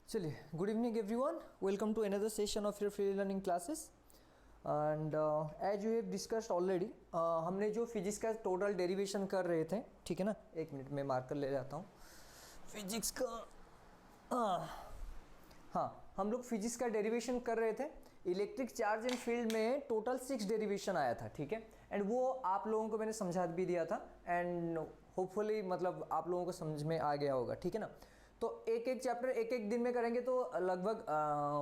चलिए, good evening everyone, welcome to another session of your free learning classes and as you have discussed already हमने जो physics का total derivation कर रहे थे, ठीक है ना। एक मिनट में मार्कर ले जाता हूँ फिजिक्स का। हाँ, हम लोग फिजिक्स का डेरिवेशन कर रहे थे। इलेक्ट्रिक चार्ज एंड फील्ड में टोटल 6 डेरिवेशन आया था, ठीक है। एंड वो आप लोगों को मैंने समझा भी दिया था एंड होपफुली मतलब आप लोगों को समझ में आ गया होगा, ठीक है ना। तो एक एक चैप्टर एक एक दिन में करेंगे तो लगभग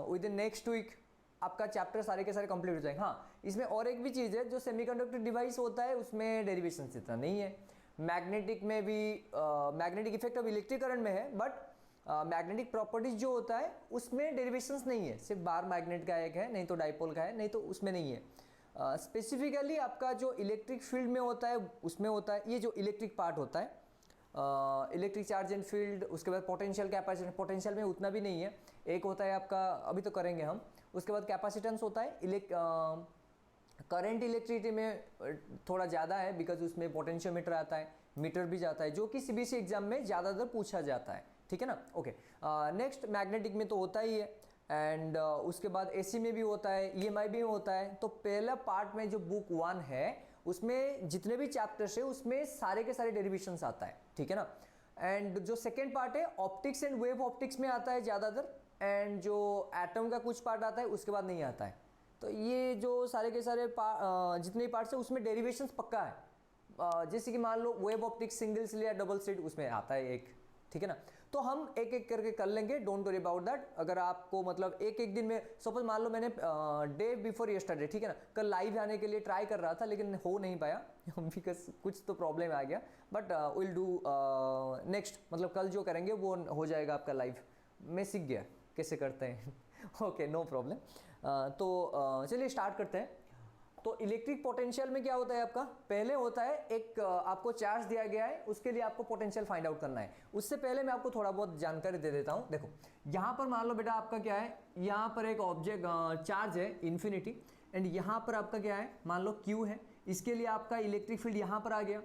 विद इन नेक्स्ट वीक आपका चैप्टर सारे के सारे कंप्लीट हो जाएंगे। हाँ, इसमें और एक भी चीज़ है, जो सेमीकंडक्टर डिवाइस होता है उसमें डेरिवेशन इतना नहीं है। मैग्नेटिक में भी magnetic effect of electric current में है, बट मैग्नेटिक प्रॉपर्टीज जो होता है उसमें डेरिवेशंस नहीं है। सिर्फ बार मैग्नेट का एक है, नहीं तो डाइपोल का है, नहीं तो उसमें नहीं है। स्पेसिफिकली आपका जो इलेक्ट्रिक फील्ड में होता है उसमें होता है ये जो इलेक्ट्रिक पार्ट होता है, इलेक्ट्रिक चार्ज एंड फील्ड। उसके बाद पोटेंशियल कैपेसिटेंस, पोटेंशियल में उतना भी नहीं है। एक होता है आपका, अभी तो करेंगे हम। उसके बाद कैपेसिटेंस होता है। करंट इलेक्ट्रिसिटी में थोड़ा ज़्यादा है बिकॉज उसमें पोटेंशियोमीटर आता है, मीटर भी जाता है, जो कि सीबीएसई एग्जाम में ज़्यादातर पूछा जाता है, ठीक है ना। ओके, नेक्स्ट मैग्नेटिक में तो होता ही है एंड उसके बाद एसी में भी होता है, ईएमआई भी होता है। तो पहला पार्ट में जो बुक 1 है उसमें जितने भी चैप्टर्स है उसमें सारे के सारे डेरिवेशंस आता है, ठीक है ना। एंड जो सेकेंड पार्ट है ऑप्टिक्स एंड वेव ऑप्टिक्स में आता है ज़्यादातर, एंड जो एटम का कुछ पार्ट आता है उसके बाद नहीं आता है। तो ये जो सारे के सारे जितने भी पार्ट्स है उसमें डेरिवेशंस पक्का है। जैसे कि मान लो वेव ऑप्टिक्स सिंगल स्लिट या डबल स्लिट उसमें आता है एक, ठीक है ना। तो हम एक एक करके कर लेंगे, डोंट वरी अबाउट दैट। अगर आपको मतलब एक एक दिन में, सपोज मान लो मैंने डे बिफोर यस्टरडे, ठीक है ना, कल लाइव आने के लिए ट्राई कर रहा था लेकिन हो नहीं पाया बिकॉज कुछ तो प्रॉब्लम आ गया। बट विल डू नेक्स्ट, मतलब कल जो करेंगे वो हो जाएगा आपका लाइव। मैं सीख गया कैसे करते हैं ओके, नो प्रॉब्लम। तो चलिए स्टार्ट करते हैं। तो इलेक्ट्रिक पोटेंशियल में क्या होता है आपका, पहले होता है एक आपको चार्ज दिया गया है, उसके लिए आपको पोटेंशियल फाइंड आउट करना है। उससे पहले मैं आपको थोड़ा बहुत जानकारी दे देता हूं। देखो यहां पर मान लो बेटा आपका क्या है, यहां पर एक ऑब्जेक्ट चार्ज है इन्फिनिटी, एंड यहां पर आपका क्या है, मान लो क्यू है। इसके लिए आपका इलेक्ट्रिक फील्ड यहां पर आ गया,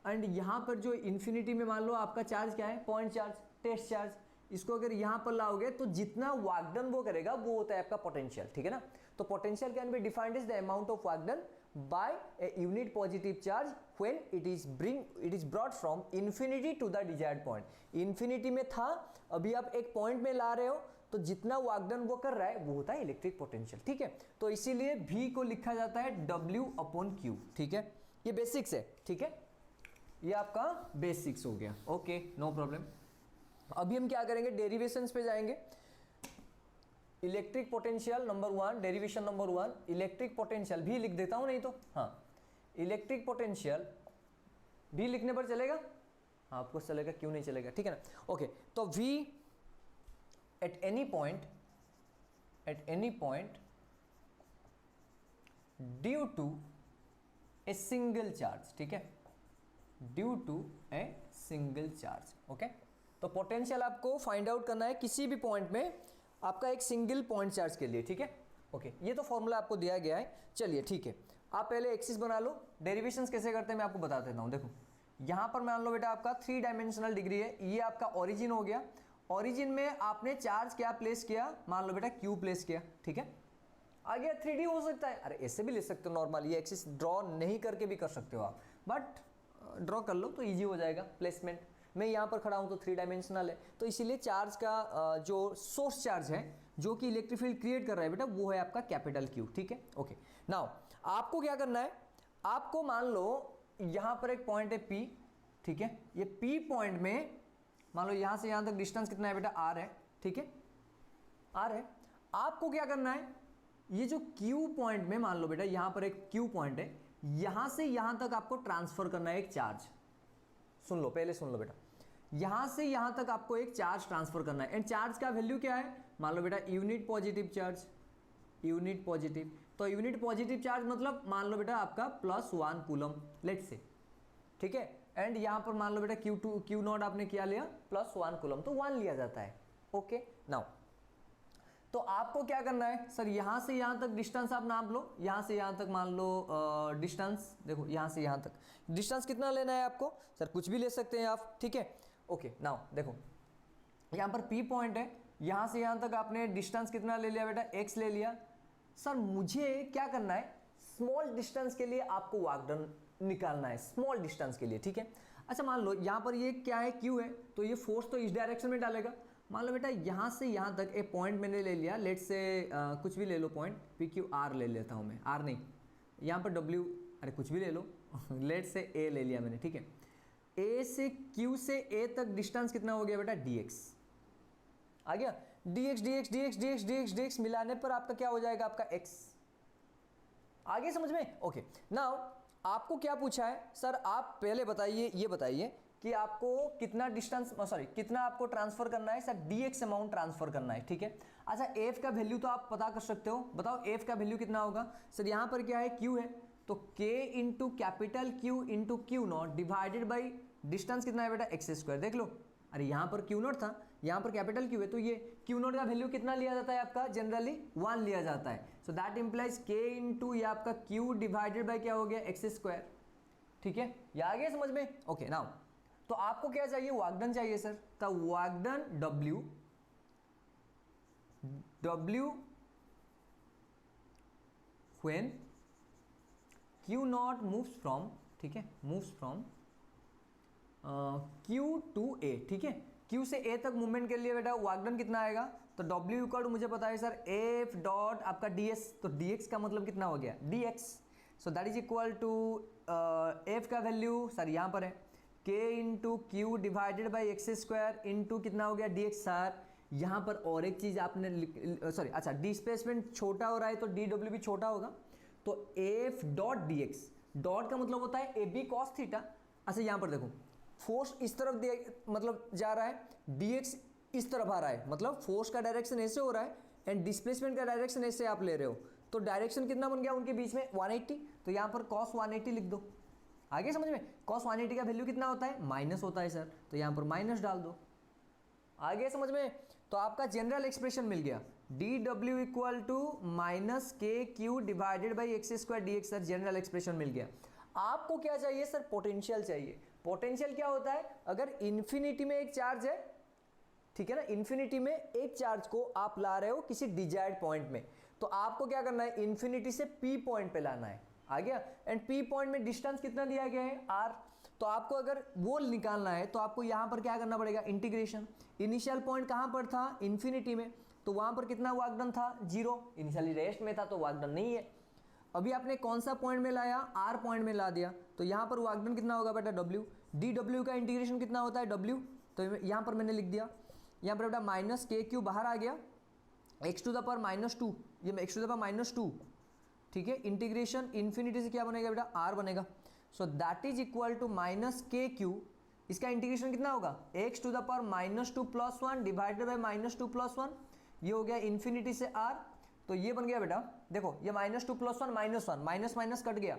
एंड यहां पर जो इन्फिनिटी में मान लो आपका चार्ज क्या है, पॉइंट चार्ज, टेस्ट चार्ज। इसको अगर यहां पर लाओगे तो जितना वर्क डन वो करेगा वो होता है आपका पोटेंशियल, ठीक है ना। तो potential can be defined as the amount of work done by a unit positive charge when it is brought from infinity to the desired point। infinity में था, अभी आप एक पॉइंट में ला रहे हो, तो जितना वर्क डन वो कर रहा है वो होता है इलेक्ट्रिक पोटेंशियल, ठीक है। तो इसीलिए V को लिखा जाता है W/Q, ठीक है। ये बेसिक्स है, ठीक है, ये आपका बेसिक्स हो गया। Okay, no problem. अभी हम क्या करेंगे, डेरिवेशंस पे जाएंगे। Electric potential number 1, derivation number 1, electric potential भी लिख देता हूं, नहीं तो हाँ, इलेक्ट्रिक पोटेंशियल भी लिखने पर चलेगा। हाँ, आपको चलेगा, क्यों नहीं चलेगा, ठीक है ना। ओके, तो V at any point due to a single charge, ठीक है, due to a single charge. Okay, तो पोटेंशियल आपको फाइंड आउट करना है किसी भी पॉइंट में आपका एक सिंगल पॉइंट चार्ज के लिए, ठीक है। ओके, ये तो फॉर्मूला आपको दिया गया है। चलिए ठीक है, आप पहले एक्सिस बना लो। डेरिवेशंस कैसे करते हैं मैं आपको बता देता हूँ। देखो यहाँ पर मान लो बेटा आपका 3 डायमेंशनल डिग्री है, ये आपका ओरिजिन हो गया। ओरिजिन में आपने चार्ज क्या प्लेस किया, मान लो बेटा क्यू प्लेस किया, ठीक है। आगे 3D हो सकता है, अरे ऐसे भी ले सकते हो नॉर्मल, ये एक्सिस ड्रॉ नहीं करके भी कर सकते हो आप, बट ड्रॉ कर लो तो ईजी हो जाएगा प्लेसमेंट। मैं यहाँ पर खड़ा हूँ तो 3 डायमेंशनल है, तो इसीलिए चार्ज का जो सोर्स चार्ज है जो कि इलेक्ट्रिक फील्ड क्रिएट कर रहा है बेटा, वो है आपका कैपिटल Q, ठीक है। ओके, नाउ आपको क्या करना है, आपको मान लो यहाँ पर एक पॉइंट है P, ठीक है। ये P पॉइंट में मान लो यहाँ से यहाँ तक डिस्टेंस कितना है बेटा, R है, ठीक है, R है। आपको क्या करना है, ये जो Q पॉइंट में मान लो बेटा यहाँ पर एक Q पॉइंट है, यहाँ से यहाँ तक आपको ट्रांसफर करना है एक चार्ज। सुन लो, पहले सुन लो बेटा, यहां से यहां तक आपको एक चार्ज ट्रांसफर करना है, एंड चार्ज का वैल्यू क्या है, मान लो बेटा unit positive charge, unit positive. तो यूनिट पॉजिटिव चार्ज मतलब मान लो बेटा आपका +1 कूलम, लेट्स से, ठीक है। एंड यहां पर मान लो बेटा Q0 आपने क्या लिया, +1 कूलम, तो 1 लिया जाता है। ओके, नाउ तो आपको क्या करना है, सर यहां से यहां तक डिस्टेंस आप नाप लो, यहां से यहां तक मान लो डिस्टेंस, देखो यहां से यहां तक डिस्टेंस कितना लेना है आपको, सर कुछ भी ले सकते हैं आप, ठीक है। ओके, नाउ देखो यहाँ पर P पॉइंट है, यहाँ से यहाँ तक आपने डिस्टेंस कितना ले लिया बेटा, x ले लिया। सर मुझे क्या करना है, स्मॉल डिस्टेंस के लिए आपको वर्क डन निकालना है, स्मॉल डिस्टेंस के लिए, ठीक है। अच्छा मान लो यहाँ पर ये क्या है, q है, तो ये फोर्स तो इस डायरेक्शन में डालेगा। मान लो बेटा यहाँ से यहाँ तक एक पॉइंट मैंने ले लिया, लेट से कुछ भी ले लो पॉइंट, पी क्यू आर ले लेता हूँ मैं, आर नहीं, यहाँ पर डब्ल्यू, अरे कुछ भी ले लो लेट से ए ले लिया मैंने, ठीक है। ए से क्यू से ए तक डिस्टेंस कितना हो गया बेटा, dx आ गया। dx dx dx dx dx dx मिलाने पर आपका क्या हो जाएगा, आपका x। आगे समझ में, ओके। नाउ आपको क्या पूछा है, सर आप पहले बताइए, ये बताइए कि आपको कितना डिस्टेंस, सॉरी कितना आपको ट्रांसफर करना है। सर dx अमाउंट ट्रांसफर करना है, ठीक है। अच्छा f का वैल्यू तो आप पता कर सकते हो, बताओ f का वैल्यू कितना होगा। सर यहाँ पर क्या है, q है, तो k into capital Q into Q not divided by distance कितना है बेटा, एक्स स्क्वायर। देख लो, अरे यहाँ पर क्यू नॉट था, यहाँ पर कैपिटल क्यू है, तो ये क्यू नॉट का वैल्यू कितना लिया जाता है आपका, जनरली 1 लिया जाता है। सो दैट इंप्लाइज के इंटू ये आपका क्यू डिवाइडेड बाई क्या हो गया, एक्स स्क्वायर, ठीक है। ये आ गया समझ में, ओके। नाउ तो आपको क्या चाहिए, वर्क डन चाहिए सर, तो work done W when Q not moves from, ठीक है, moves from Q to A, ठीक है। Q से A तक मूवमेंट के लिए बेटा वर्क डन कितना आएगा, तो W इक्वल टू मुझे पता है सर F डॉट आपका ds, तो dx का मतलब कितना हो गया, dx। So that is equal to F का वैल्यू सर यहाँ पर है K into Q divided by X square into कितना हो गया, dx। सर यहाँ पर और एक चीज़ आपने सॉरी, अच्छा डिस्प्लेसमेंट छोटा हो रहा है तो dw भी छोटा होगा, तो F डॉट dx, डॉट का मतलब होता है AB cos थीटा। अच्छा यहाँ पर देखो, फोर्स इस तरफ मतलब जा रहा है, dx इस तरफ आ रहा है, मतलब फोर्स का डायरेक्शन ऐसे हो रहा है एंड डिस्प्लेसमेंट का डायरेक्शन ऐसे आप ले रहे हो, तो डायरेक्शन कितना बन गया उनके बीच में, 180। तो यहाँ पर cos 180 लिख दो, आगे समझ में। cos 180 का वैल्यू कितना होता है, माइनस होता है सर, तो यहाँ पर माइनस डाल दो, आगे समझ में। तो आपका जनरल एक्सप्रेशन मिल गया, dw equal to minus K Q divided by X square D X. Sir general expression मिल गया। आपको क्या चाहिए सर, पोटेंशियल चाहिए। पोटेंशियल क्या होता है, अगर इन्फिनिटी में एक चार्ज है, ठीक है ना, इन्फिनिटी में एक चार्ज को आप ला रहे हो किसी डिजायर्ड पॉइंट में, तो आपको क्या करना है, इन्फिनिटी से पी पॉइंट पे लाना है, आ गया। एंड पी पॉइंट में डिस्टेंस कितना दिया गया है, r। तो आपको अगर वो निकालना है तो आपको यहां पर क्या करना पड़ेगा, इंटीग्रेशन। इनिशियल पॉइंट कहां पर था, इन्फिनिटी में, तो वहां पर कितना वर्क डन था, 0। इनिशियली रेस्ट में था तो वर्क डन नहीं है। अभी आपने कौन सा पॉइंट में लाया, r पॉइंट में ला दिया, तो यहां पर वर्क डन कितना होगा बेटा, w। dw का इंटीग्रेशन कितना होता है, w, तो यहां पर मैंने लिख दिया। यहां पर बेटा माइनस के क्यू बाहर आ गया, x टू द पावर -2, ये x टू द पावर -2, ठीक है। इंटीग्रेशन इन्फिनिटी से क्या बनेगा बेटा, r बनेगा। So that is equal to minus K Q, इसका इंटीग्रेशन कितना होगा, x to the power -2 + 1 divided by -2 + 1, ये हो गया इन्फिनिटी से r, तो ये बन गया बेटा, देखो ये -2 + 1 -1, माइनस माइनस कट गया,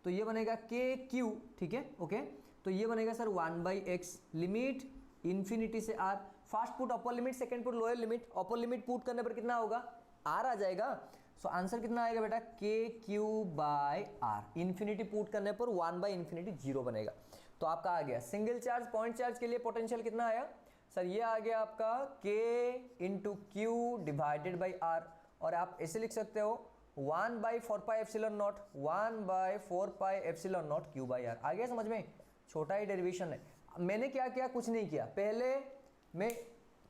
तो ये बनेगा के क्यू, ठीक है, ओके। तो ये बनेगा सर 1/x, लिमिट इन्फिनिटी से r, first put upper limit, second put lower limit, upper limit put करने पर कितना होगा, r आ जाएगा। सो आंसर कितना आएगा बेटा, K Q by R, infinity put करने पर 1/∞ 0 बनेगा। तो आपका आ गया सिंगल चार्ज पॉइंट चार्ज के लिए पोटेंशियल कितना आया सर, ये आ गया आपका K into Q divided by R, और आप ऐसे लिख सकते हो 1/4πε0, 1/4πε0 क्यू बाई आर। आ गया समझ में, छोटा ही डेरिवेशन है। मैंने क्या किया, कुछ नहीं किया, पहले मैं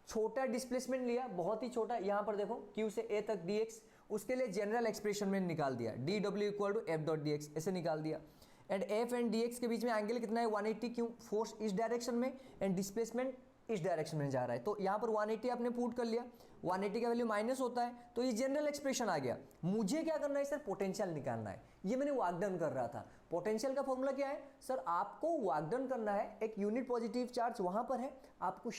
छोटा डिस्प्लेसमेंट लिया, बहुत ही छोटा, यहाँ पर देखो Q से A तक dx, उसके लिए जनरल एक्सप्रेशन में निकाल दिया, dw equal to F dot D X, ऐसे निकाल दिया। एंड f एंड dx के बीच में एंगल कितना है, 180, क्यों, फोर्स इस डायरेक्शन में एंड डिस्प्लेसमेंट इस डायरेक्शन में जा रहा है, तो यहाँ पर 180 आपने पुट कर लिया, 180 का वैल्यू माइनस होता है, तो ये जनरल एक्सप्रेशन आ गया। मुझे क्या करना है सर, पोटेंशियल निकालना है, ये मैंने वर्क डन कर रहा था। पोटेंशियल का फॉर्मूला क्या है सर, आपको वर्क डन करना है, एक यूनिट पॉजिटिव चार्ज वहां पर है, आपको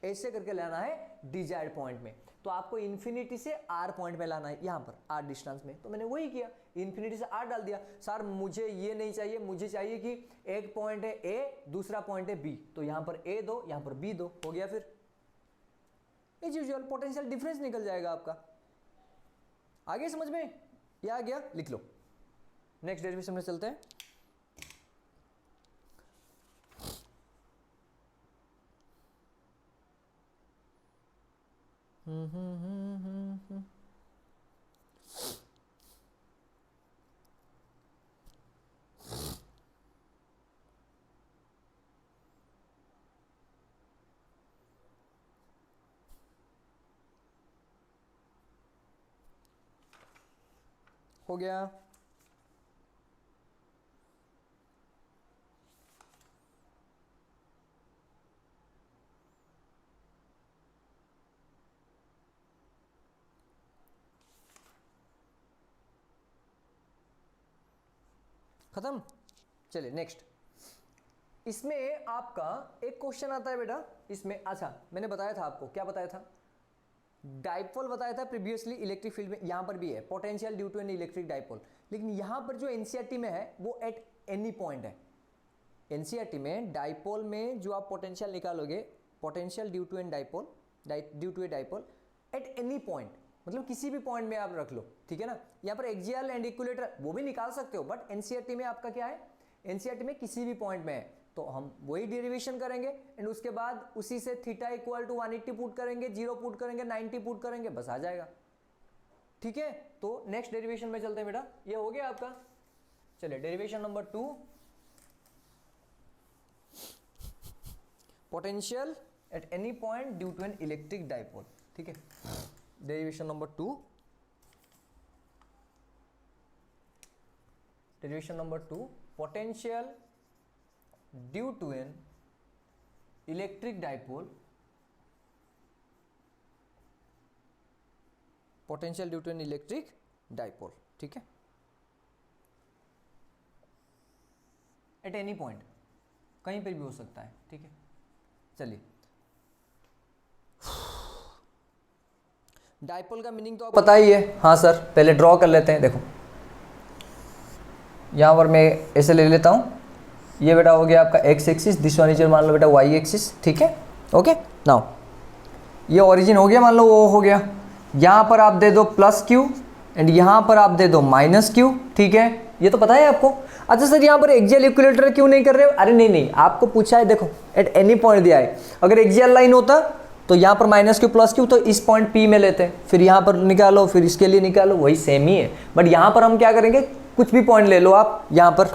ऐसे करके लाना है डिजायर्ड पॉइंट में, तो आपको इन्फिनिटी से r पॉइंट में लाना है, यहाँ पर r डिस्टेंस में, तो मैंने वही किया, इन्फिनिटी से r डाल दिया। सर मुझे ये नहीं चाहिए, मुझे चाहिए कि एक पॉइंट है a, दूसरा पॉइंट है b, तो यहाँ पर a दो, यहाँ पर b दो, हो गया। फिर एज यूजुअल पोटेंशियल डिफरेंस निकल जाएगा आपका। आगे समझ में, ये आ गया, लिख लो। नेक्स्ट डेरिवेशन में चलते हैं। हो गया। खत्म। चलिए नेक्स्ट। इसमें आपका एक क्वेश्चन आता है बेटा इसमें। अच्छा मैंने बताया था आपको, क्या बताया था, डाइपोल बताया था प्रीवियसली इलेक्ट्रिक फील्ड में, यहां पर भी है potential due to an electric dipole, लेकिन यहां पर जो एनसीईआरटी में है वो एट एनी पॉइंट है। एनसीईआरटी में डाइपोल में जो आप पोटेंशियल निकालोगे, potential due to an dipole, due to a dipole at any point, मतलब किसी भी पॉइंट में आप रख लो, ठीक है ना। यहाँ पर एक्सियल एंड इक्विलेटरल वो भी निकाल सकते हो, बट एनसीईआरटी में आपका क्या है, एनसीईआरटी में किसी भी पॉइंट में है, तो हम वही डेरिवेशन करेंगे एंड उसके बाद उसी से थीटा इक्वल टू 180 पुट करेंगे, 0 पुट करेंगे, 90 पुट करेंगे, बस आ जाएगा, ठीक है। तो नेक्स्ट डेरिवेशन में चलते हैं बेटा, ये हो गया आपका। चलिए derivation number 2, potential at any point due to an electric dipole, ठीक है। Derivation number 2, derivation number 2, potential due to an electric dipole, potential due to an electric dipole, ठीक है, एट एनी पॉइंट, कहीं पर भी हो सकता है, ठीक है। चलिए डाइपोल का मीनिंग तो आपको पता ही है, हाँ सर पहले ड्रॉ कर लेते हैं। देखो यहाँ पर मैं ऐसे ले लेता हूँ, ये बेटा हो गया आपका x axis, this one is मान लो बेटा वाई एक्सिस, ठीक है। ओके नाउ ये ओरिजिन हो गया, मान लो वो हो गया। यहाँ पर आप दे दो प्लस क्यू एंड यहाँ पर आप दे दो माइनस क्यू, ठीक है, ये तो पता है आपको। अच्छा सर यहाँ पर एक्सियल इक्विलेटर क्यों नहीं कर रहे हो, अरे नहीं नहीं, आपको पूछा है, देखो एट एनी पॉइंट दिया है, अगर एक्सियल लाइन होता तो यहाँ पर माइनस क्यू प्लस क्यू, तो इस पॉइंट पी में लेते हैं, फिर यहाँ पर निकालो, फिर इसके लिए निकालो, वही सेम ही है। बट यहाँ पर हम क्या करेंगे, कुछ भी पॉइंट ले लो आप, यहाँ पर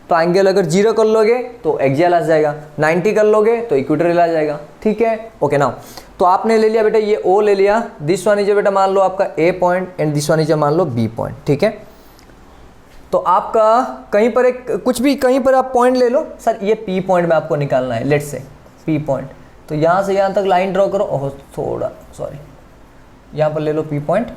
तो एंगल अगर 0 कर लोगे तो एक्सियल आ जाएगा, 90 कर लोगे तो इक्वेटोरियल आ जाएगा, ठीक है। ओके नाउ तो आपने ले लिया बेटा ये ओ ले लिया, दिस वन इज बेटा मान लो आपका A point and this one is मान लो बी पॉइंट, ठीक है। तो आपका कहीं पर एक कुछ भी कहीं पर आप पॉइंट ले लो, सर ये पी पॉइंट में आपको निकालना है, लेट्स से पी पॉइंट, तो यहाँ से यहाँ तक लाइन ड्रॉ करो, ओह थोड़ा सॉरी, यहाँ पर ले लो पी पॉइंट,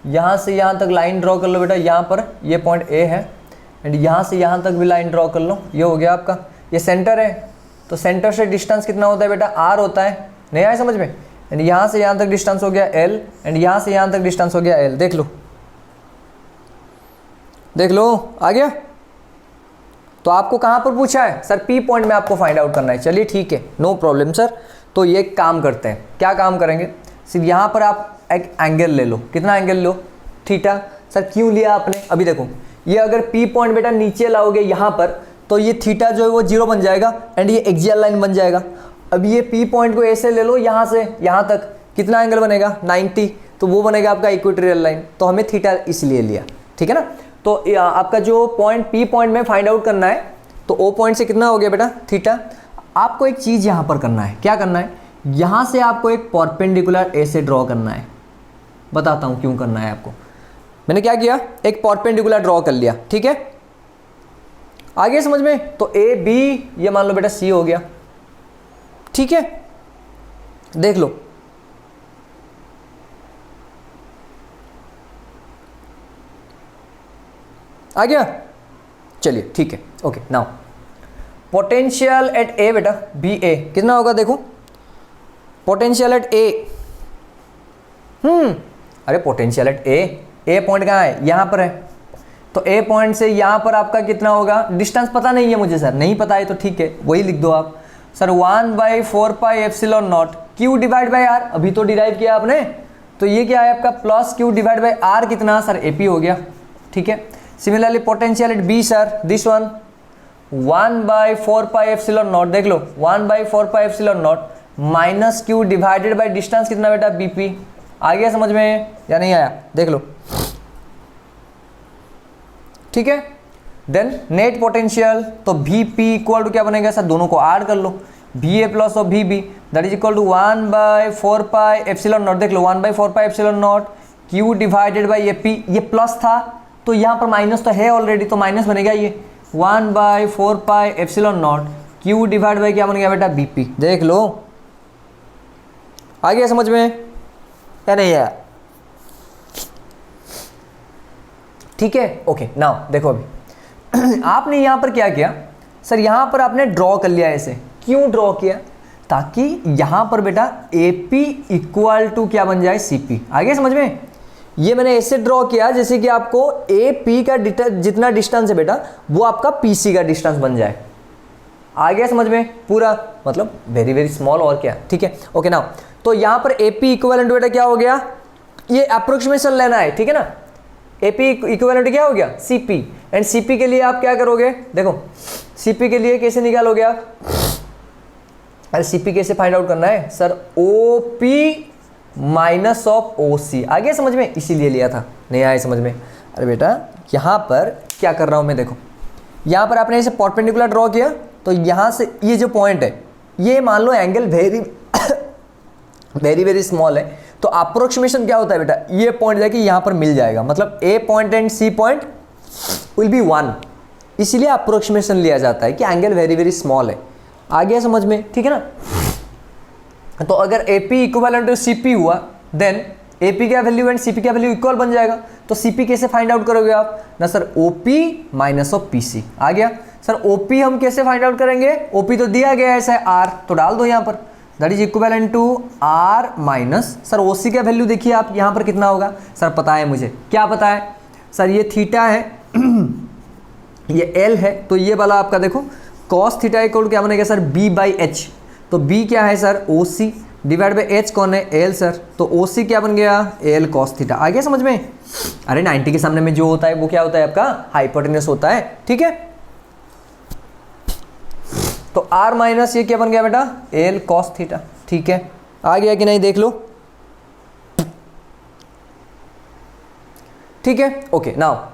यहाँ से यहाँ तक लाइन ड्रॉ कर लो बेटा, यहाँ पर ये पॉइंट ए है एंड यहाँ से यहाँ तक भी लाइन ड्रॉ कर लो, ये हो गया आपका, ये सेंटर है, तो सेंटर से डिस्टेंस कितना होता है बेटा, आर होता है, नहीं आया समझ में। एंड यहाँ से यहाँ तक डिस्टेंस हो गया एल एंड यहाँ से यहाँ तक डिस्टेंस हो गया एल, देख लो देख लो आ गया। तो आपको कहाँ पर पूछा है, सर पी पॉइंट में आपको फाइंड आउट करना है, चलिए ठीक है नो प्रॉब्लम सर। तो ये काम करते हैं, क्या काम करेंगे, सिर्फ यहाँ पर आप एक एंगल ले लो, कितना एंगल लो, थीटा। सर क्यों लिया आपने, अभी देखो ये अगर पी पॉइंट बेटा नीचे लाओगे यहाँ पर, तो ये थीटा जो है वो 0 बन जाएगा एंड ये एक्सियल लाइन बन जाएगा। अब ये पी पॉइंट को ऐसे ले लो, यहाँ से यहाँ तक कितना एंगल बनेगा 90, तो वो बनेगा आपका इक्वेटोरियल लाइन, तो हमें थीटा इसलिए लिया, ठीक है ना। तो आपका जो पॉइंट पी पॉइंट में फाइंड आउट करना है, तो ओ पॉइंट से कितना हो गया बेटा थीटा। आपको एक चीज़ यहाँ पर करना है, क्या करना है, यहाँ से आपको एक परपेंडिकुलर ऐसे ड्रॉ करना है, बताता हूँ क्यों करना है आपको। मैंने क्या किया, एक परपेंडिकुलर ड्रॉ कर लिया, ठीक है, आगे समझ में। तो ए बी ये मान लो बेटा सी हो गया, ठीक है, देख लो आ गया। चलिए ठीक है, ओके नाउ पोटेंशियल एट ए बेटा बी ए कितना होगा, देखो पोटेंशियल एट ए, अरे पोटेंशियल एट ए पॉइंट कहाँ है, यहाँ पर है, तो ए पॉइंट से यहाँ पर आपका कितना होगा, डिस्टेंस पता नहीं है मुझे सर, नहीं पता है तो ठीक है वही लिख दो आप, sir 1/4 pi epsilon not Q divide by R, अभी तो डिराइव किया आपने, तो ये क्या है आपका plus Q divide by R, कितना सर एपी हो गया, ठीक है। Similarly potential at B sir this one 1/4 pi epsilon not, देख लो 1/4 pi epsilon not minus Q divided by distance कितना बेटा बीपी। आ गया समझ में या नहीं आया, देख लो। ठीक है, देन नेट पोटेंशियल, तो वी पी इक्वल टू क्या बनेगा सर, दोनों को ऐड कर लो, V A plus of V B that is equal to 1/4 pi epsilon not. देख लो 1/4 pi epsilon not Q divided by A P, ये प्लस था तो यहाँ पर माइनस तो है ऑलरेडी, तो माइनस बनेगा ये 1/4 pi epsilon not Q divide by क्या बन गया बेटा बी पी। देख लो आ गया समझ में या नहीं आया। ठीक है, ओके नाउ देखो अभी आपने यहां पर क्या किया सर, यहां पर आपने ड्रॉ कर लिया ऐसे। क्यों ड्रॉ किया, ताकि यहां पर बेटा AP इक्वल टू क्या बन जाए CP। आगे समझ में, ये मैंने ऐसे ड्रॉ किया जैसे कि आपको AP का जितना डिस्टेंस है बेटा वो आपका PC का डिस्टेंस बन जाए। आ गया समझ में पूरा, मतलब वेरी वेरी स्मॉल और क्या। ठीक है, ओके नाउ तो यहां पर AP इक्विवेलेंट बेटा क्या हो गया, ये अप्रोक्सीमेशन लेना है। ठीक है ना, AP इक्विवेलेंट क्या हो गया CP, एंड CP के लिए आप क्या करोगे, देखो CP के लिए कैसे निकालोगे आप, अरे CP कैसे फाइंड आउट करना है sir, OP minus of OC। आगे समझ में, इसीलिए लिया था, नहीं आया समझ में। अरे बेटा यहाँ पर क्या कर रहा हूँ मैं, देखो यहाँ पर आपने ऐसे परपेंडिकुलर ड्रॉ किया, तो यहाँ से ये जो पॉइंट है ये मान लो एंगल वेरी वेरी स्मॉल है, तो अप्रोक्सीमेशन क्या होता है बेटा, ये पॉइंट जाके यहाँ पर मिल जाएगा, मतलब A point and C point will be 1, इसीलिए अप्रोक्सीमेशन लिया जाता है कि एंगल वेरी वेरी स्मॉल है। आ गया समझ में, ठीक है ना। तो अगर AP इक्विवेलेंट टू CP हुआ, देन AP का वैल्यू एंड CP का वैल्यू इक्वल बन जाएगा। तो CP कैसे फाइंड आउट करोगे आप ना sir, OP minus of PC। आ गया सर, OP हम कैसे फाइंड आउट करेंगे, OP तो दिया गया है ऐसा है R, तो डाल दो यहाँ पर, that is equivalent to R minus sir OC का वैल्यू देखिए आप यहाँ पर कितना होगा सर, पता है मुझे, क्या पता है सर, ये थीटा है ये L है, तो ये वाला आपका देखो कॉस थीटा इक्वल क्या बनेगा सर B/H, तो B क्या है sir OC divide by H कौन है L सर, तो OC क्या बन गया L cos थीटा। आ गया समझ में, अरे 90 के सामने में जो होता है वो क्या होता है आपका हाइपोटेन्यूस होता है। ठीक है, तो R माइनस ये क्या बन गया बेटा L cos थीटा। ठीक है, आ गया कि नहीं देख लो। ठीक है, ओके नाउ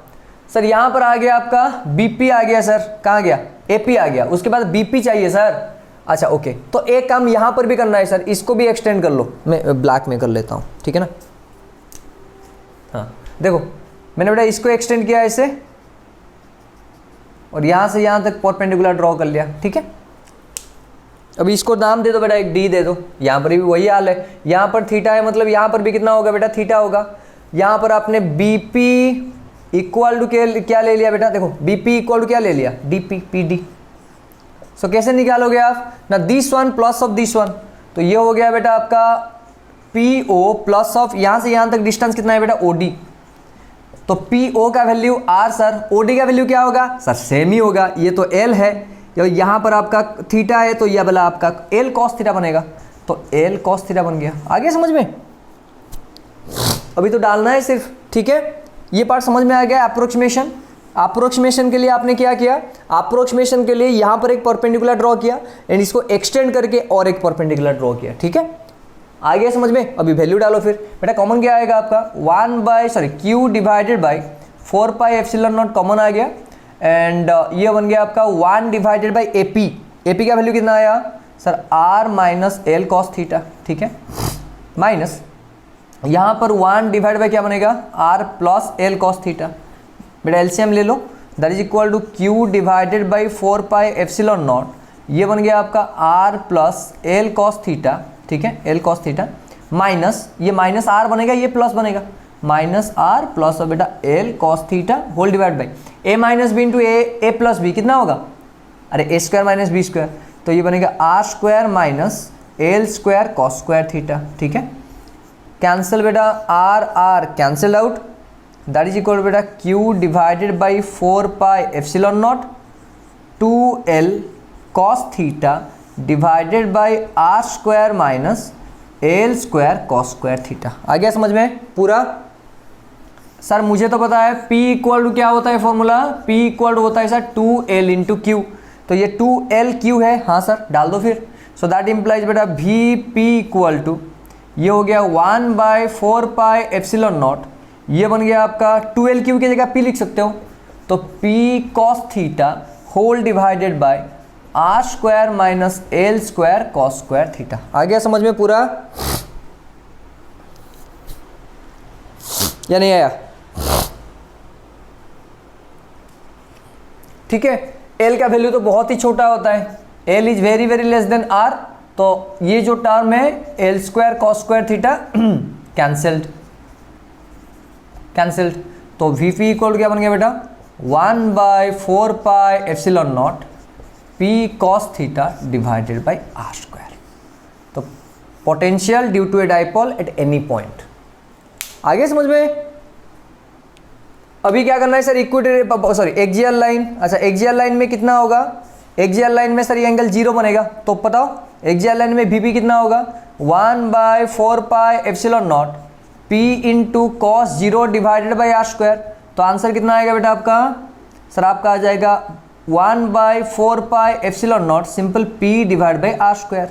सर यहाँ पर आ गया आपका BP आ गया सर, कहाँ गया AP आ गया, उसके बाद BP चाहिए सर। अच्छा ओके, तो एक काम यहाँ पर भी करना है सर, इसको भी एक्सटेंड कर लो, मैं ब्लैक में कर लेता हूँ। ठीक है ना, हाँ देखो मैंने बेटा इसको एक्सटेंड किया ऐसे, और यहाँ से यहाँ तक परपेंडिकुलर ड्रॉ कर लिया। ठीक है, अभी इसको नाम दे दो बेटा, एक D दे दो, यहाँ पर भी वही हाल है, यहाँ पर थीटा है, मतलब यहाँ पर भी कितना होगा बेटा थीटा होगा। यहाँ पर आपने BP इक्वल टू क्या ले लिया बेटा, देखो BP इक्वल टू क्या ले लिया DP PD। सो कैसे निकालोगे आप ना, this one plus of this one, तो ये हो गया बेटा आपका PO प्लस ऑफ यहाँ से यहाँ तक डिस्टेंस कितना है बेटा OD, तो PO का वैल्यू R सर, OD का वैल्यू क्या होगा सर सेम ही होगा, ये तो L है, यहाँ पर आपका थीटा है, तो यह वाला आपका L cos थीटा बनेगा, तो L cos थीटा बन गया। आगे समझ में, अभी तो डालना है सिर्फ। ठीक है, ये पार्ट समझ में आ गया। अप्रोक्सीमेशन, अप्रोक्सीमेशन के लिए आपने क्या किया, अप्रोक्सीमेशन के लिए यहाँ पर एक परपेंडिकुलर ड्रॉ किया एंड इसको एक्सटेंड करके और एक परपेंडिकुलर ड्रॉ किया। ठीक है, आ गया समझ में। अभी वैल्यू डालो फिर बेटा, कॉमन क्या आएगा आपका Q divided by 4 pi epsilon naught common आ गया, एंड ये बन गया आपका 1 डिवाइडेड बाई AP का वैल्यू कितना आया sir R minus L cos theta. ठीक है, माइनस यहाँ पर 1 डिवाइड बाई क्या बनेगा R plus L cos theta, बेटा एलसीएम ले लो, that is equal to Q divided by 4 pi epsilon naught, ये बन गया आपका R plus L cos theta. ठीक है, L cos थीटा माइनस ये माइनस R बनेगा, ये प्लस बनेगा, माइनस R प्लस और बेटा L cos theta whole divide by A minus B into A plus B कितना होगा, अरे A square minus B square, तो ये बनेगा R square minus L square cos square theta. ठीक है, कैंसिल बेटा R cancel out, that is equal to Q divided by 4 pi epsilon naught 2L cos theta divided by R square minus L square cos square theta. आ गया समझ में पूरा। Sir मुझे तो पता है P इक्वल टू क्या होता है फॉर्मूला, P इक्वल टू होता है सर 2L इंटू Q, तो ये 2LQ है। हाँ सर डाल दो फिर, सो दैट इम्प्लाइज बेटा वी पी इक्वल टू, ये हो गया 1/4πε0, ये बन गया आपका 2L³ की जगह P लिख सकते हो, तो P cos theta whole divided by r² माइनस L² cos स्क्वायर थीटा। आ गया समझ में पूरा या नहीं आया? ठीक है, L का वैल्यू तो बहुत ही छोटा होता है, L is very very less than R, तो ये जो टर्म है L² cos square theta cancelled, तो VP इक्वल क्या बन गया बेटा 1/4πε0 P cos theta divided by r²। तो potential due to a dipole at any point. आगे समझ में? अभी क्या करना है सर, एक्सियल लाइन। अच्छा, एक्सियल लाइन में कितना होगा? एक्सियल लाइन में सर ये एंगल 0 बनेगा, तो बताओ एक्सियल लाइन में VP कितना होगा 1/4πε0 P into cos 0 divided by r²। तो आंसर कितना आएगा बेटा आपका? सर आपका आ जाएगा 1/4πε0 simple P divide by r²।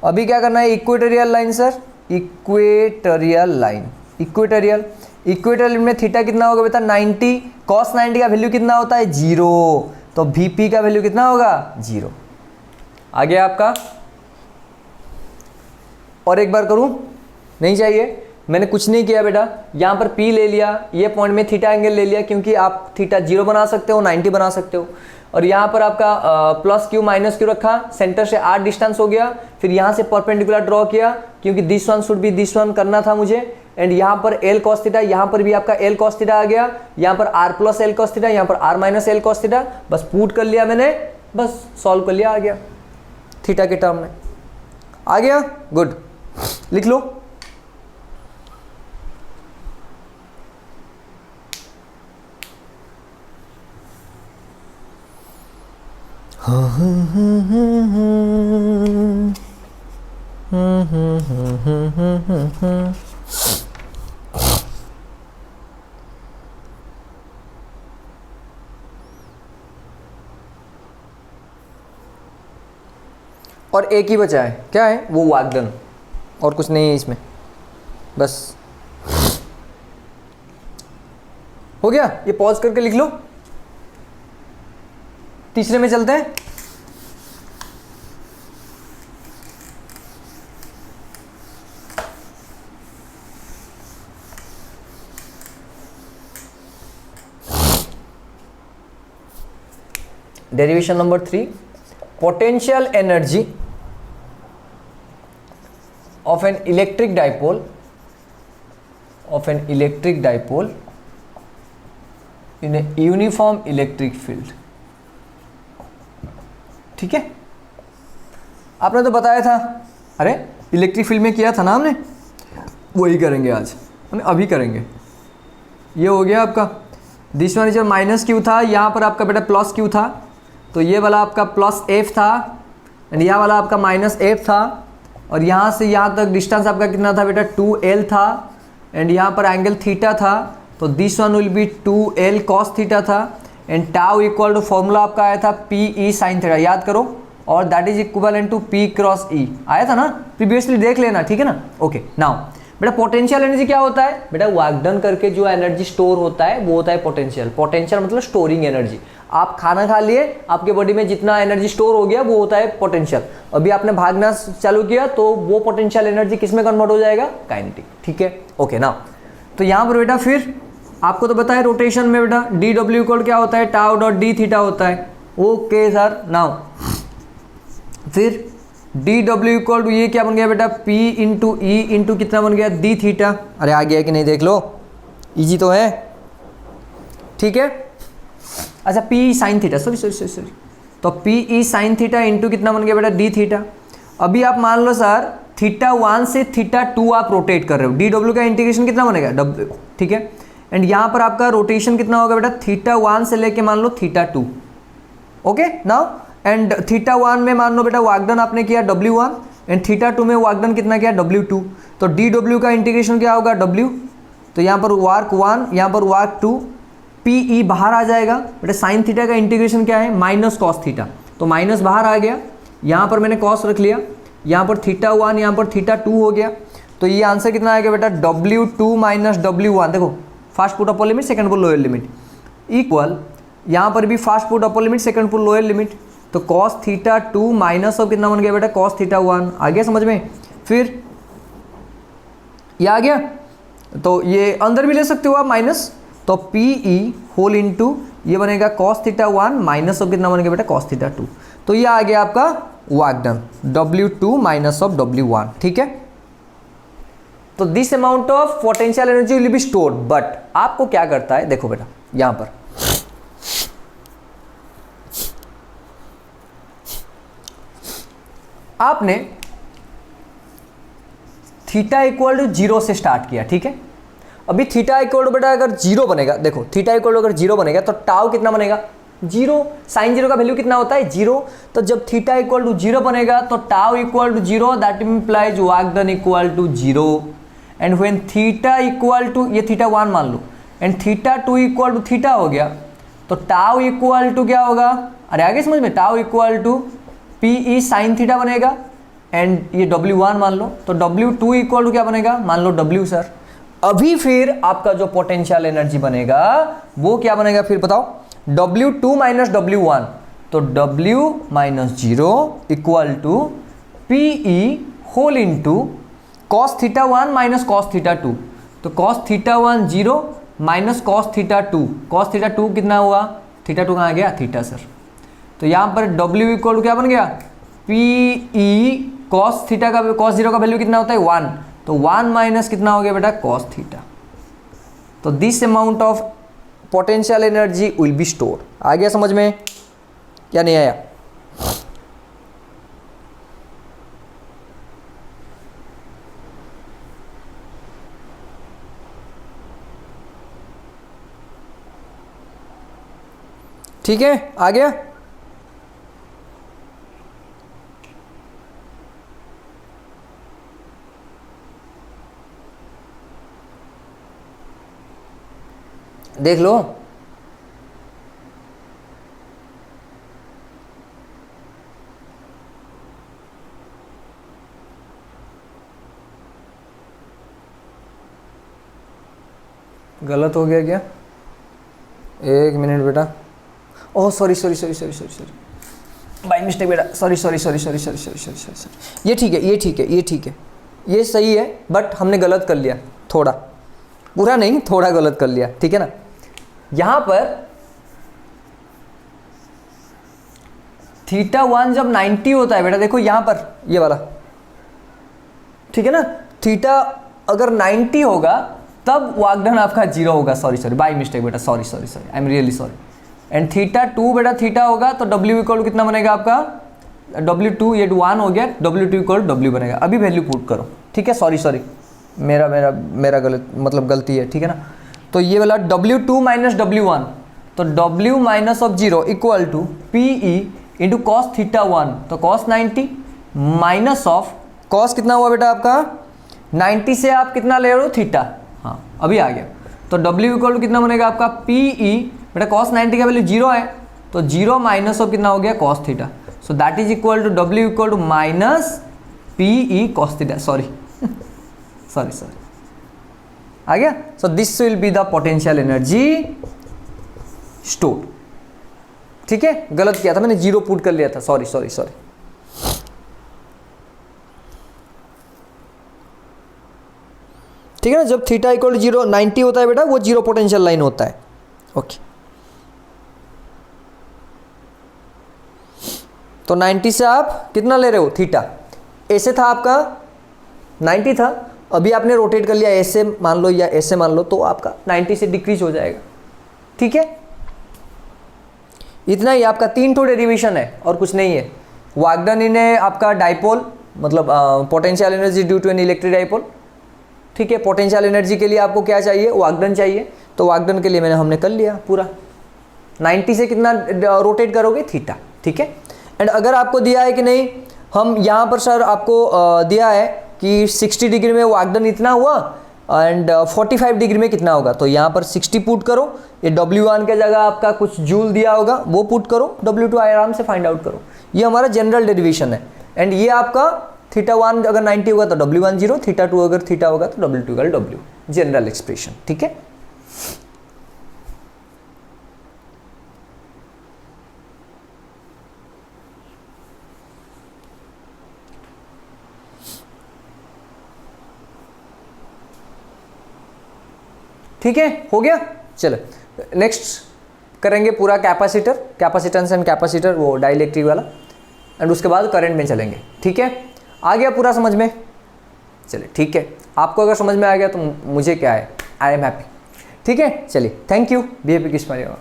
अभी क्या करना है, equatorial line sir, equatorial line, equatorial में थीटा कितना होगा बेटा 90, कॉस 90 का वैल्यू कितना होता है 0, तो VP का वैल्यू कितना होगा 0। आ गया आपका? और एक बार करूं? नहीं चाहिए, मैंने कुछ नहीं किया बेटा, यहाँ पर P ले लिया, ये पॉइंट में थीटा एंगल ले लिया, क्योंकि आप थीटा 0 बना सकते हो, 90 बना सकते हो, और यहाँ पर आपका प्लस क्यू माइनस क्यू रखा, सेंटर से r डिस्टेंस हो गया, फिर यहाँ से परपेंडिकुलर ड्रॉ किया, क्योंकि this one should be this one करना था मुझे, एंड यहाँ पर L cos थीटा, यहाँ पर भी आपका L cos थीटा आ गया, यहाँ पर r plus L cos theta, यहाँ पर r minus L cos theta, बस पुट कर लिया मैंने, बस सॉल्व कर लिया, आ गया थीटा के टर्म में। आ गया? गुड, लिख लो। और एक ही बचा है, क्या है वो? वागडन, और कुछ नहीं है इसमें, बस हो गया। ये पॉज करके लिख लो, तीसरे में चलते हैं। Derivation number 3, potential energy of an electric dipole in a uniform electric field। ठीक है, आपने तो बताया था, अरे इलेक्ट्रिक फील्ड में किया था ना हमने, वही करेंगे आज, अभी करेंगे। ये हो गया आपका, दिस वन जो माइनस क्यू था, यहाँ पर आपका बेटा प्लस क्यू था, तो ये वाला आपका प्लस एफ था, एंड यह वाला आपका माइनस एफ था, और यहाँ से यहाँ तक डिस्टेंस आपका कितना था बेटा 2L था, एंड यहाँ पर एंगल थीटा था, तो this one will be 2L cos theta था, and tau equal to formula आपका आया था PE sin थीटा, याद करो, और that is equivalent to P cross E, आया था ना प्रीवियसली, देख लेना, ठीक है ना। ओके, नाउ बेटा पोटेंशियल एनर्जी क्या होता है बेटा? वर्क डन करके जो एनर्जी स्टोर होता है वो होता है पोटेंशियल। पोटेंशियल मतलब स्टोरिंग एनर्जी। आप खाना खा लिए, आपके बॉडी में जितना एनर्जी स्टोर हो गया वो होता है पोटेंशियल। अभी आपने भागना चालू किया तो वो पोटेंशियल एनर्जी किस में कन्वर्ट हो जाएगा? काइनेटिक। ठीक है, ओके ना। तो यहाँ पर बेटा फिर आपको तो बताया रोटेशन में बेटा डी डब्ल्यू इक्वल क्या होता है? टाउ डॉट डी थीटा होता है। ओके सर, नाउ फिर डी डब्ल्यू इक्वल टू ये क्या बन गया बेटा? पी इंटू ई इंटू कितना बन गया? D theta. अरे आ गया कि नहीं देख लो, इजी तो है। ठीक है, अच्छा पी साइन थीटा, सॉरी तो P E sine theta into कितना बन गया बेटा? D theta. अभी आप मान लो सर थीटा 1 से थीटा 2 आप रोटेट कर रहे हो, डी डब्ल्यू का इंटीग्रेशन कितना बनेगा? डब्ल्यू। ठीक है, एंड यहाँ पर आपका रोटेशन कितना होगा बेटा? थीटा 1 से लेके मान लो theta 2। Okay now, and theta 1 में मान लो बेटा वाकडन आपने किया W1, एंड थीटा 2 में वाकडन कितना किया? W2। तो डी डब्ल्यू का इंटीग्रेशन क्या होगा? W। तो यहाँ पर वार्क 1, यहाँ पर वार्क 2, पी ई बाहर आ जाएगा बेटा। साइन थीटा का इंटीग्रेशन क्या है? माइनस कॉस थीटा, तो माइनस बाहर आ गया, यहाँ पर मैंने कॉस रख लिया, यहाँ पर θ1 यहाँ पर θ2 हो गया, तो ये आंसर कितना आएगा बेटा W2 माइनस W1। देखो first put upper limit second put lower limit equal, यहाँ पर भी first put upper limit second put lower limit, तो cos θ2 माइनस ऑफ कितना बन गया बेटा cos θ1। आ गया समझ में? फिर ये आ गया, तो ये अंदर भी ले सकते हो आप माइनस, तो PE होल इंटू ये बनेगा cos θ1 माइनस ऑफ कितना बनेगा बेटा cos θ2। तो ये आ गया आपका work done W2 minus of W1। ठीक है, तो this amount of potential energy will be stored, but आपको क्या करता है देखो बेटा, यहां पर आपने थीटा इक्वल टू 0 से स्टार्ट किया। ठीक है, अभी थीटा इक्वल टू बेटा अगर 0 बनेगा, देखो थीटा इक्वल टू अगर 0 बनेगा तो टाउ कितना बनेगा 0, साइन 0 का वैल्यू कितना होता है 0, तो जब थीटा इक्वल टू 0 बनेगा तो tau equal to 0, that implies work done equal to 0, and when theta equal to ये θ1 मान लो एंड θ2 इक्वल टू थीटा हो गया, तो टाउ इक्वल टू क्या होगा, अरे आगे समझ में, tau equal to PE sine theta बनेगा, एंड ये W1 मान लो, तो W2 इक्वल टू क्या बनेगा, मान लो W सर। अभी फिर आपका जो पोटेंशियल एनर्जी बनेगा वो क्या बनेगा फिर बताओ, W2 माइनस W1, तो W minus 0 equal to PE whole into cos θ1 minus cos θ2, तो cos θ1 0 माइनस cos θ2, cos θ2 कितना हुआ, θ2 कहाँ गया थीटा सर, तो यहाँ पर W इक्वल टू क्या बन गया PE cos थीटा का cos 0 का वैल्यू कितना होता है 1, तो 1 माइनस कितना हो गया बेटा cos थीटा, तो this amount of potential energy will be stored. आ गया समझ में, क्या नहीं आया? ठीक है, आ गया। देख लो, गलत हो गया क्या? एक मिनट बेटा, oh sorry sorry sorry sorry sorry sorry by mistake बेटा, sorry sorry sorry sorry sorry sorry sorry sorry, ये ठीक है, ये ठीक है, ये ठीक है, ये सही है, बट हमने गलत कर लिया थोड़ा, पूरा नहीं थोड़ा गलत कर लिया। ठीक है ना, यहां पर θ1 जब 90 होता है बेटा, देखो यहां पर ये वाला, ठीक है ना, थीटा अगर 90 होगा तब वर्क डन आपका 0 होगा, सॉरी सॉरी बाय मिस्टेक बेटा, sorry sorry sorry, I am really sorry, and θ2 बेटा थीटा होगा तो W इक्वल टू कितना बनेगा आपका W2, ये 1 हो गया, W2 इक्वल टू W बनेगा। अभी वैल्यू पुट करो, ठीक है, सॉरी सॉरी मेरा मेरा मेरा गलत मतलब गलती है, ठीक है ना, तो ये वाला W2 माइनस W1, तो W minus of 0 equal to PE into cos θ1, तो कॉस 90 माइनस ऑफ कॉस कितना हुआ बेटा आपका 90 से आप कितना ले रहे हो थीटा, हाँ अभी आ गया, तो W इक्वल टू कितना बनेगा आपका PE बेटा कॉस 90 का वैल्यू 0 है, तो 0 माइनस ऑफ कितना हो गया cos theta, so that is equal to W equal to minus PE cos theta, sorry sorry sorry आ गया। So this will be the potential energy store, ठीक है, गलत किया था मैंने, 0 पुट कर लिया था, सॉरी सॉरी सॉरी। ठीक है ना, जब थीटा इक्वल टू 0 90 होता है बेटा वो 0 पोटेंशियल लाइन होता है, ओके। तो 90 से आप कितना ले रहे हो थीटा, ऐसे था आपका 90 था, अभी आपने रोटेट कर लिया ऐसे मान लो या ऐसे मान लो, तो आपका 90 से डिक्रीज हो जाएगा, ठीक है। इतना ही आपका 3 ठो डेरिवेशन है और कुछ नहीं है। वर्क डन इन है आपका डाइपोल, मतलब potential energy due to an electric dipole, ठीक है। पोटेंशियल एनर्जी के लिए आपको क्या चाहिए, वर्क डन चाहिए, तो वर्क डन के लिए हमने कर लिया पूरा, 90 से कितना रोटेट करोगे थीटा, ठीक है। एंड अगर आपको दिया है कि नहीं, हम यहाँ पर सर आपको दिया है कि 60 डिग्री में वर्क डन इतना हुआ एंड 45 डिग्री में कितना होगा, तो यहाँ पर 60 पुट करो, ये W1 के जगह आपका कुछ जूल दिया होगा वो पुट करो, W2 आराम से फाइंड आउट करो, ये हमारा जनरल डेरिवेशन है। एंड ये आपका थीटा 1 अगर 90 होगा तो W1 0, थीटा 2 अगर थीटा होगा तो W2 equal W, general expression, ठीक है। ठीक है, हो गया। चलो नेक्स्ट करेंगे पूरा कैपेसिटर, कैपेसिटेंस एंड कैपेसिटर, वो डाइलेक्ट्रिक वाला, एंड उसके बाद करंट में चलेंगे। ठीक है, आ गया पूरा समझ में? चलिए ठीक है, आपको अगर समझ में आ गया तो मुझे क्या है, आई एम हैप्पी। ठीक है, चलिए थैंक यू, बी हैप्पी, किस मारिएगा।